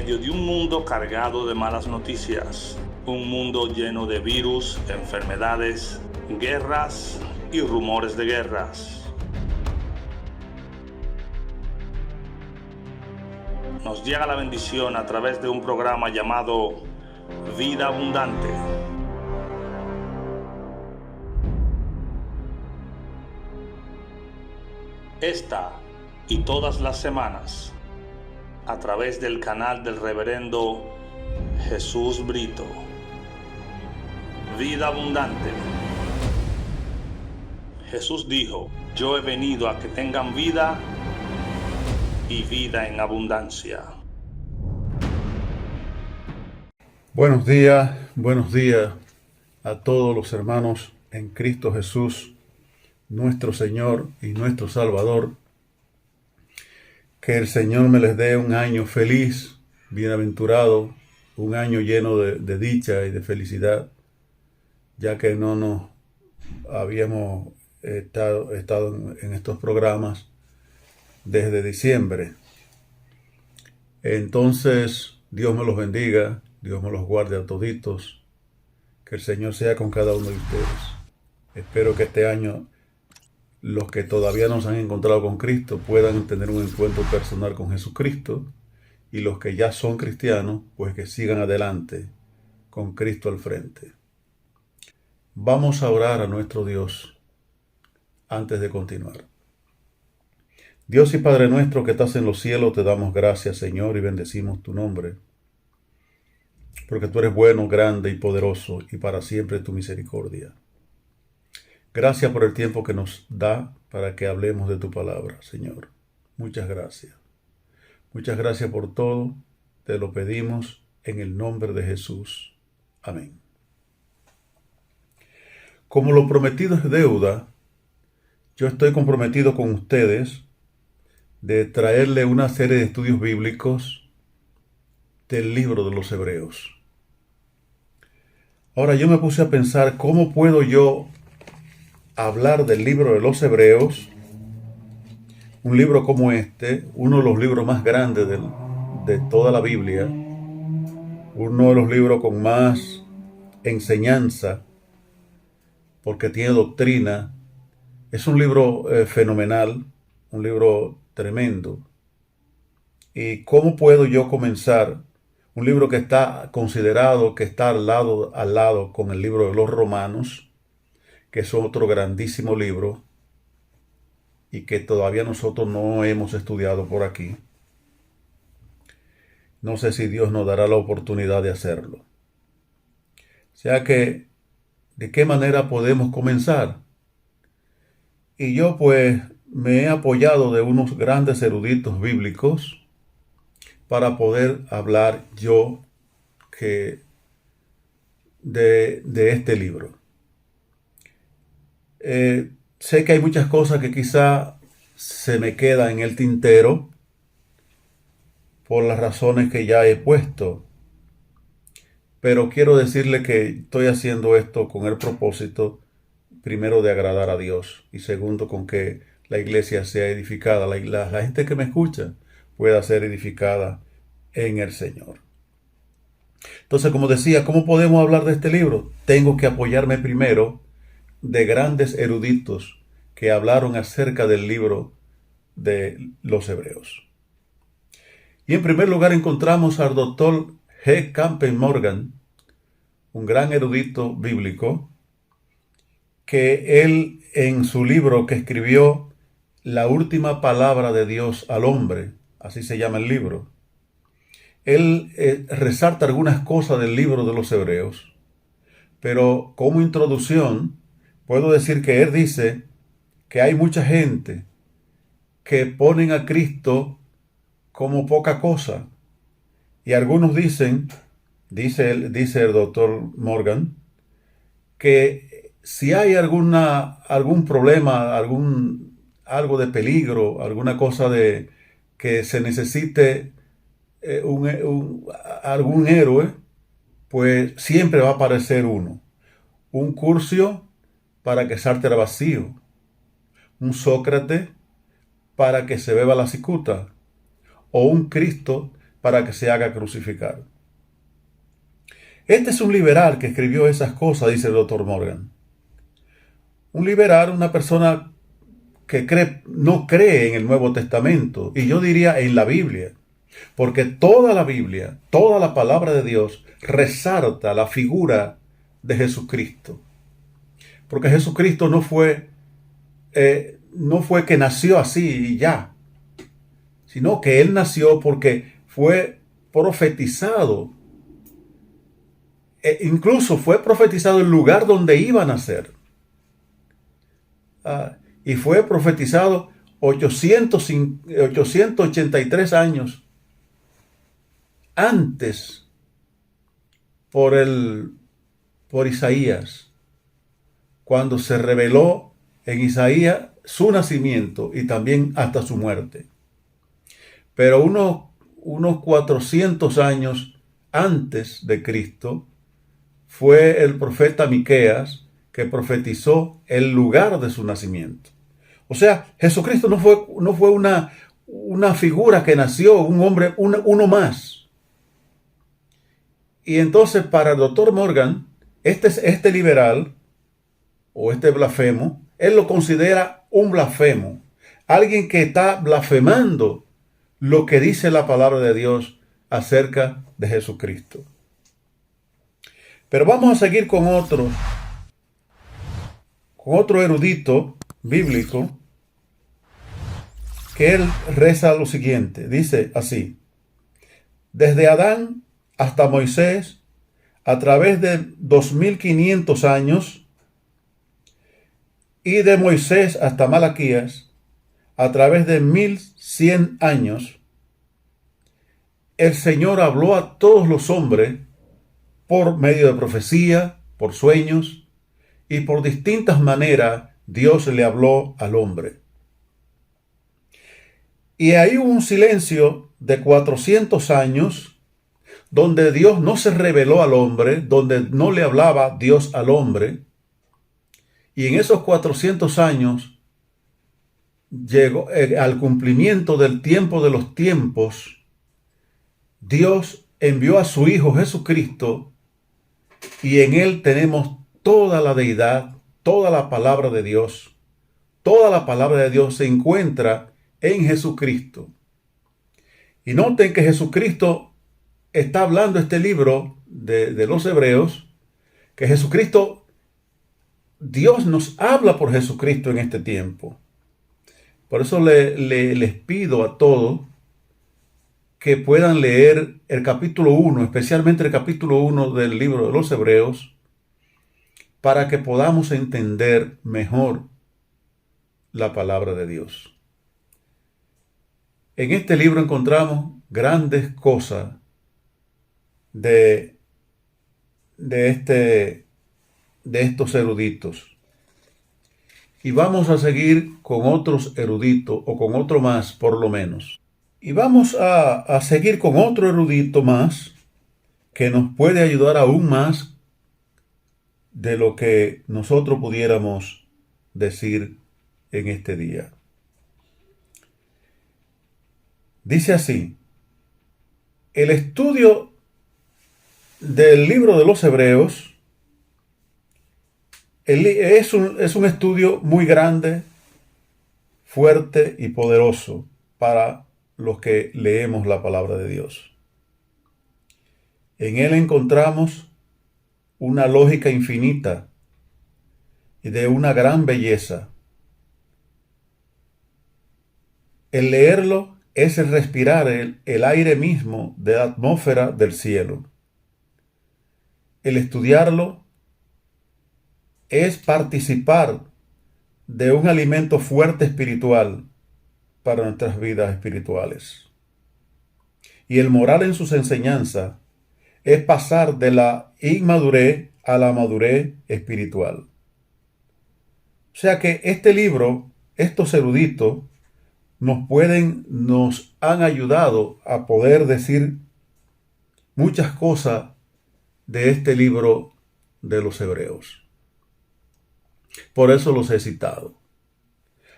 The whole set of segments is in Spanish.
medio de un mundo cargado de malas noticias, un mundo lleno de virus, enfermedades, guerras y rumores de guerras. Nos llega la bendición a través de un programa llamado Vida Abundante. Esta y todas las semanas, a través del canal del Reverendo Jesús Brito. Vida Abundante. Jesús dijo: yo he venido a que tengan vida y vida en abundancia. Buenos días a todos los hermanos en Cristo Jesús, nuestro Señor y nuestro Salvador. Que el Señor me les dé un año feliz, bienaventurado, un año lleno de dicha y de felicidad, ya que no nos habíamos estado en estos programas desde diciembre. Entonces, Dios me los bendiga, Dios me los guarde a toditos, que el Señor sea con cada uno de ustedes. Espero que este año los que todavía no se han encontrado con Cristo puedan tener un encuentro personal con Jesucristo, y los que ya son cristianos, pues que sigan adelante con Cristo al frente. Vamos a orar a nuestro Dios antes de continuar. Dios y Padre nuestro que estás en los cielos, te damos gracias, Señor, y bendecimos tu nombre, porque tú eres bueno, grande y poderoso, y para siempre tu misericordia. Gracias por el tiempo que nos da para que hablemos de tu palabra, Señor. Muchas gracias. Muchas gracias por todo. Te lo pedimos en el nombre de Jesús. Amén. Como lo prometido es deuda, yo estoy comprometido con ustedes de traerle una serie de estudios bíblicos del libro de los Hebreos. Ahora yo me puse a pensar, ¿cómo puedo yo hablar del libro de los Hebreos? Un libro como este, uno de los libros más grandes de toda la Biblia, uno de los libros con más enseñanza, porque tiene doctrina. Es un libro fenomenal, un libro tremendo. ¿Y cómo puedo yo comenzar un libro que está considerado, que está al lado con el libro de los Romanos, que es otro grandísimo libro y que todavía nosotros no hemos estudiado por aquí? No sé si Dios nos dará la oportunidad de hacerlo. O sea que, ¿de qué manera podemos comenzar? Y yo pues me he apoyado de unos grandes eruditos bíblicos para poder hablar yo de este libro. Sé que hay muchas cosas que quizá se me quedan en el tintero por las razones que ya he puesto, pero quiero decirle que estoy haciendo esto con el propósito, primero, de agradar a Dios, y segundo, con que la iglesia sea edificada, la gente que me escucha pueda ser edificada en el Señor. Entonces, como decía, ¿cómo podemos hablar de este libro? Tengo que apoyarme primero de grandes eruditos que hablaron acerca del libro de los Hebreos. Y en primer lugar encontramos al doctor G. Campbell Morgan, un gran erudito bíblico, que él en su libro que escribió, La última palabra de Dios al hombre, así se llama el libro, él resalta algunas cosas del libro de los Hebreos, pero como introducción puedo decir que él dice que hay mucha gente que ponen a Cristo como poca cosa, y algunos dicen, dice el doctor Morgan, que si hay algún problema, algo de peligro, alguna cosa de que se necesite algún héroe, pues siempre va a aparecer uno. Un Curcio para que salte el vacío, un Sócrates para que se beba la cicuta, o un Cristo para que se haga crucificar. Este es un liberal que escribió esas cosas, dice el doctor Morgan. Un liberal, una persona que no cree en el Nuevo Testamento, y yo diría en la Biblia, porque toda la Biblia, toda la palabra de Dios resalta la figura de Jesucristo. Porque Jesucristo no fue que nació así y ya, sino que Él nació porque fue profetizado. Incluso fue profetizado el lugar donde iba a nacer. Y fue profetizado 883 años antes por Isaías, cuando se reveló en Isaías su nacimiento y también hasta su muerte. Pero unos 400 años antes de Cristo fue el profeta Miqueas que profetizó el lugar de su nacimiento. O sea, Jesucristo no fue una figura que nació, un hombre, uno más. Y entonces para el doctor Morgan, este liberal o este blasfemo, él lo considera un blasfemo. Alguien que está blasfemando lo que dice la palabra de Dios acerca de Jesucristo. Pero vamos a seguir con otro erudito bíblico, que él reza lo siguiente. Dice así: desde Adán hasta Moisés, a través de 2500 años, y de Moisés hasta Malaquías, a través de 1100 años, el Señor habló a todos los hombres por medio de profecía, por sueños, y por distintas maneras Dios le habló al hombre. Y ahí hubo un silencio de 400 años donde Dios no se reveló al hombre, donde no le hablaba Dios al hombre. Y en esos 400 años llegó al cumplimiento del tiempo de los tiempos. Dios envió a su Hijo Jesucristo, y en Él tenemos toda la deidad, toda la palabra de Dios. Toda la palabra de Dios se encuentra en Jesucristo. Y noten que Jesucristo está hablando este libro de los Hebreos, que Jesucristo, Dios nos habla por Jesucristo en este tiempo. Por eso les pido a todos que puedan leer el capítulo 1, especialmente el capítulo 1 del libro de los Hebreos, para que podamos entender mejor la palabra de Dios. En este libro encontramos grandes cosas de estos eruditos. Y vamos a seguir con otros eruditos, o con otro más por lo menos. Y vamos a seguir con otro erudito más que nos puede ayudar aún más de lo que nosotros pudiéramos decir en este día. Dice así: el estudio del libro de los Hebreos es un estudio muy grande, fuerte y poderoso para los que leemos la palabra de Dios. En él encontramos una lógica infinita y de una gran belleza. El leerlo es el respirar el aire mismo de la atmósfera del cielo. El estudiarlo es participar de un alimento fuerte espiritual para nuestras vidas espirituales. Y el morar en sus enseñanzas es pasar de la inmadurez a la madurez espiritual. O sea que este libro, estos eruditos, nos han ayudado a poder decir muchas cosas de este libro de los Hebreos. Por eso los he citado.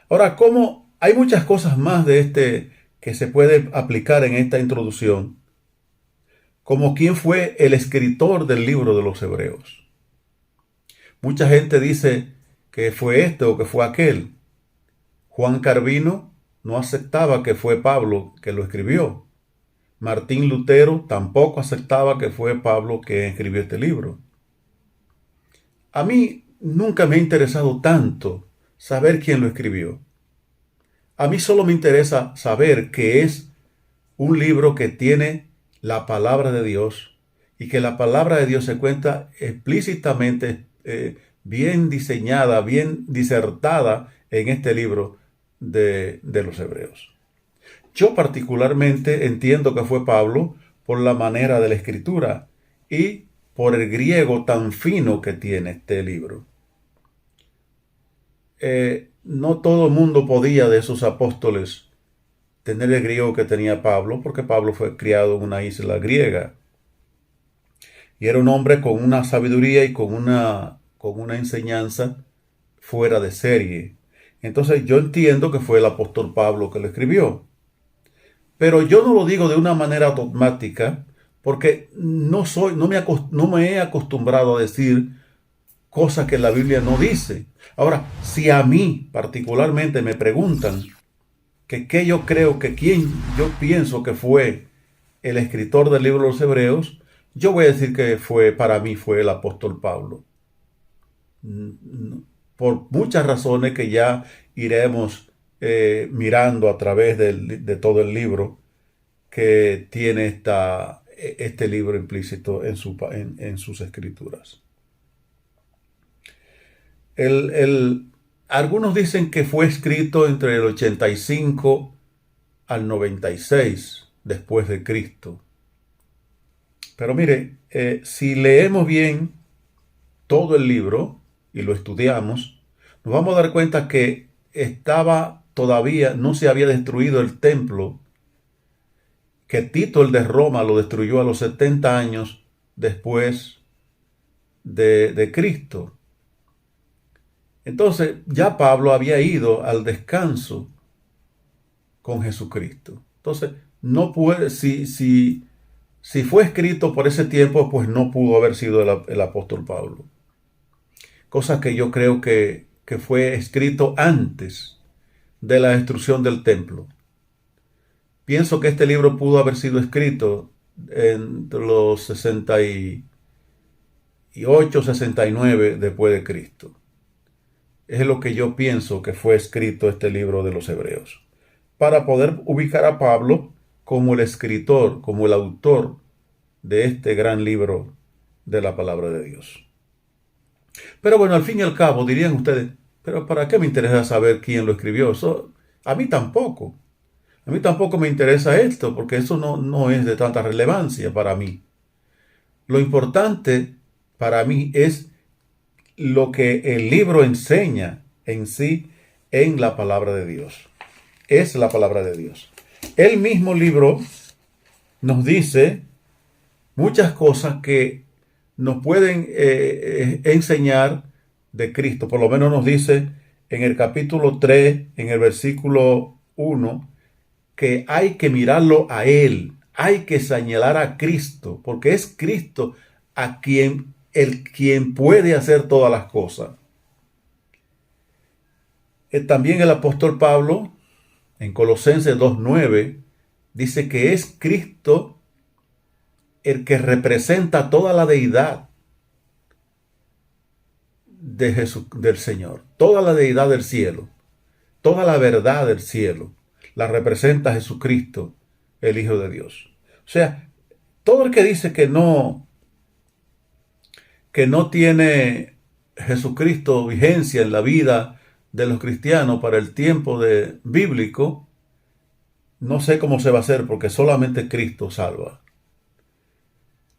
Ahora, como hay muchas cosas más de que se puede aplicar en esta introducción, como quién fue el escritor del libro de los Hebreos. Mucha gente dice que fue este o que fue aquel. Juan Calvino no aceptaba que fue Pablo que lo escribió. Martín Lutero tampoco aceptaba que fue Pablo que escribió este libro. A mí nunca me ha interesado tanto saber quién lo escribió. A mí solo me interesa saber que es un libro que tiene la palabra de Dios y que la palabra de Dios se cuenta explícitamente, bien diseñada, bien disertada en este libro de los Hebreos. Yo particularmente entiendo que fue Pablo por la manera de la escritura y por el griego tan fino que tiene este libro. No todo el mundo podía de esos apóstoles tener el griego que tenía Pablo, porque Pablo fue criado en una isla griega. Y era un hombre con una sabiduría y con una enseñanza fuera de serie. Entonces yo entiendo que fue el apóstol Pablo que lo escribió. Pero yo no lo digo de una manera dogmática, porque no me he acostumbrado a decir cosas que la Biblia no dice. Ahora, si a mí particularmente me preguntan que qué yo creo que quién yo pienso que fue el escritor del libro de los Hebreos, yo voy a decir que para mí fue el apóstol Pablo. Por muchas razones que ya iremos mirando a través de todo el libro que tiene este libro implícito en sus escrituras. Algunos dicen que fue escrito entre el 85 al 96 después de Cristo. Pero mire, si leemos bien todo el libro y lo estudiamos, nos vamos a dar cuenta que todavía no se había destruido el templo, que Tito el de Roma lo destruyó a los 70 años después de Cristo. Entonces ya Pablo había ido al descanso con Jesucristo. Entonces no puede, si fue escrito por ese tiempo, pues no pudo haber sido el apóstol Pablo. Cosa que yo creo que fue escrito antes de la destrucción del templo. Pienso que este libro pudo haber sido escrito entre los 68, 69 después de Cristo. Es lo que yo pienso que fue escrito este libro de los Hebreos, para poder ubicar a Pablo como el escritor, como el autor de este gran libro de la palabra de Dios. Pero bueno, al fin y al cabo dirían ustedes, pero ¿para qué me interesa saber quién lo escribió? Eso, a mí tampoco me interesa esto, porque eso no es de tanta relevancia para mí. Lo importante para mí es lo que el libro enseña en sí en la palabra de Dios. Es la palabra de Dios. El mismo libro nos dice muchas cosas que nos pueden enseñar de Cristo. Por lo menos nos dice en el capítulo 3, en el versículo 1, que hay que mirarlo a Él, hay que señalar a Cristo, porque es Cristo quien puede hacer todas las cosas. También el apóstol Pablo, en Colosenses 2:9, dice que es Cristo el que representa toda la deidad del Señor, toda la deidad del cielo, toda la verdad del cielo, la representa Jesucristo, el Hijo de Dios. O sea, todo el que dice que no tiene Jesucristo vigencia en la vida de los cristianos para el tiempo bíblico, no sé cómo se va a hacer, porque solamente Cristo salva.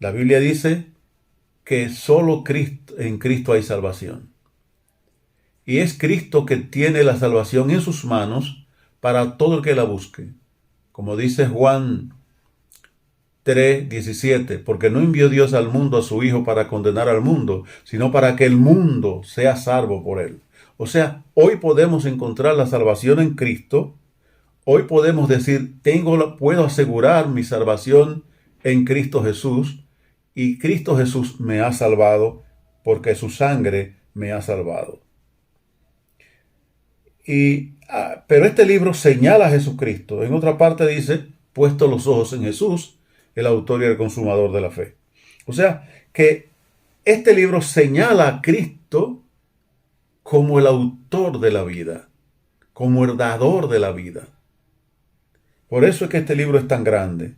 La Biblia dice que solo en Cristo hay salvación. Y es Cristo que tiene la salvación en sus manos para todo el que la busque. Como dice Juan 3:17, porque no envió Dios al mundo a su Hijo para condenar al mundo, sino para que el mundo sea salvo por él. O sea, hoy podemos encontrar la salvación en Cristo. Hoy podemos decir, puedo asegurar mi salvación en Cristo Jesús, y Cristo Jesús me ha salvado porque su sangre me ha salvado. Pero este libro señala a Jesucristo. En otra parte dice, puesto los ojos en Jesús, el autor y el consumador de la fe. O sea, que este libro señala a Cristo como el autor de la vida, como el dador de la vida. Por eso es que este libro es tan grande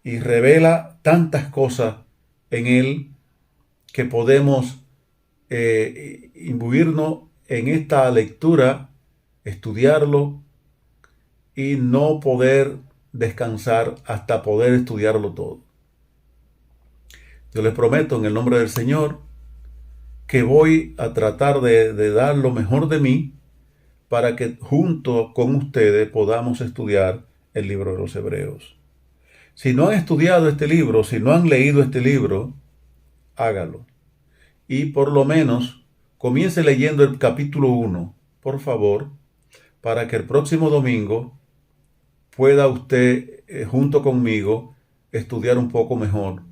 y revela tantas cosas en él que podemos imbuirnos en esta lectura, estudiarlo y no poder descansar hasta poder estudiarlo todo. Yo les prometo en el nombre del Señor que voy a tratar de dar lo mejor de mí para que junto con ustedes podamos estudiar el libro de los Hebreos. Si no han estudiado este libro, si no han leído este libro, hágalo. Y por lo menos comience leyendo el capítulo 1, por favor, para que el próximo domingo pueda usted, junto conmigo, estudiar un poco mejor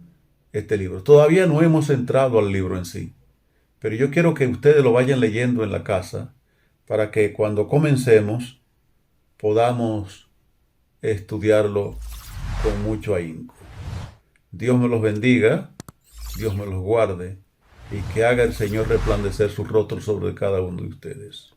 este libro. Todavía no hemos entrado al libro en sí, pero yo quiero que ustedes lo vayan leyendo en la casa para que cuando comencemos podamos estudiarlo con mucho ahínco. Dios me los bendiga, Dios me los guarde y que haga el Señor resplandecer su rostro sobre cada uno de ustedes.